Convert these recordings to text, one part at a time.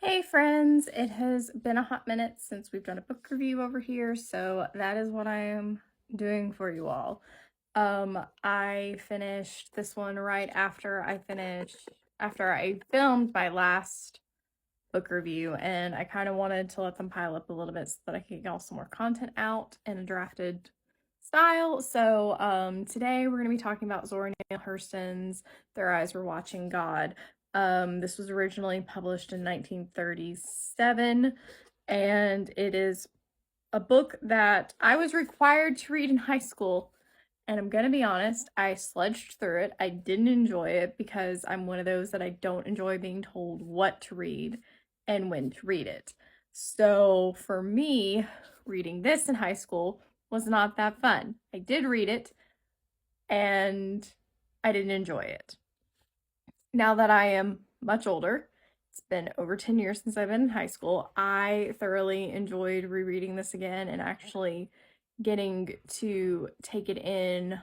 Hey friends, it has been a hot minute since we've done a book review over here, so that is what I am doing for you all. I finished this one right after I filmed my last book review, and I kind of wanted to let them pile up a little bit so that I could get all some more content out in a drafted style. So today we're going to be talking about Zora Neale Hurston's Their Eyes Were Watching God. This was originally published in 1937, and it is a book that I was required to read in high school. And I'm gonna be honest, I sludged through it. I didn't enjoy it because I'm one of those that I don't enjoy being told what to read and when to read it. So for me, reading this in high school was not that fun. I did read it and I didn't enjoy it. Now that I am much older, it's been over 10 years since I've been in high school, I thoroughly enjoyed rereading this again and actually getting to take it in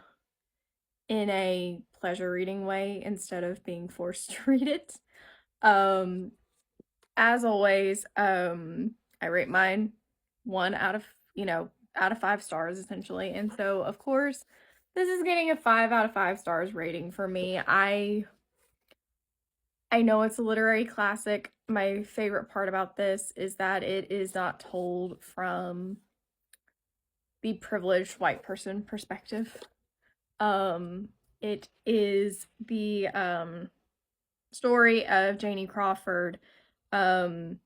a pleasure reading way instead of being forced to read it. As always, I rate mine 1 out of, out of 5 stars essentially. And so, of course, this is getting a 5 out of 5 stars rating for me. I know it's a literary classic. My favorite part about this is that it is not told from the privileged white person perspective. It is the story of Janie Crawford, who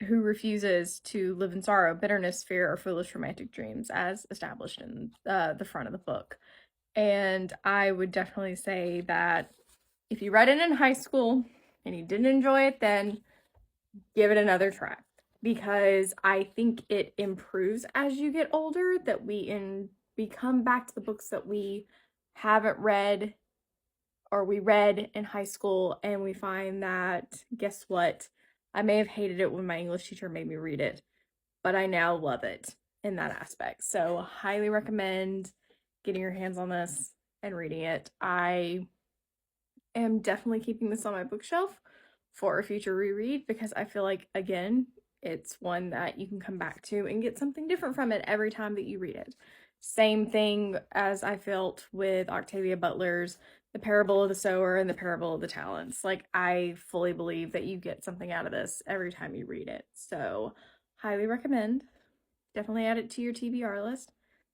refuses to live in sorrow, bitterness, fear, or foolish romantic dreams, as established in the front of the book. And I would definitely say that if you read it in high school and you didn't enjoy it then, give it another try, because I think it improves as you get older, that we come back to the books that we haven't read or we read in high school, and we find that, guess what? I may have hated it when my English teacher made me read it, but I now love it in that aspect. So highly recommend getting your hands on this and reading it. I am definitely keeping this on my bookshelf for a future reread because I feel like, again, it's one that you can come back to and get something different from it every time that you read it. Same thing as I felt with Octavia Butler's The Parable of the Sower and The Parable of the Talents. Like, I fully believe that you get something out of this every time you read it. So, highly recommend. Definitely add it to your TBR list.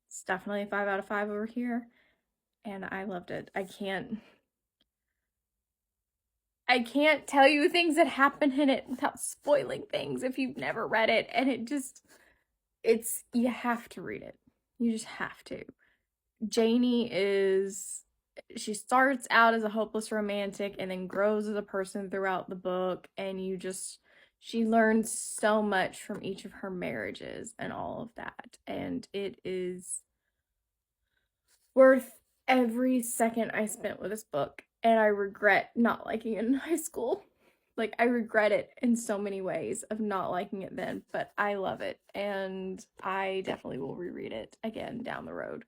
It's definitely a 5 out of 5 over here. And I loved it. I can't tell you things that happen in it without spoiling things if you've never read it. And you have to read it. You just have to. Janie she starts out as a hopeless romantic and then grows as a person throughout the book. And she learns so much from each of her marriages and all of that. And it is worth every second I spent with this book. And I regret not liking it in high school. Like, I regret it in so many ways of not liking it then, but I love it, and I definitely will reread it again down the road.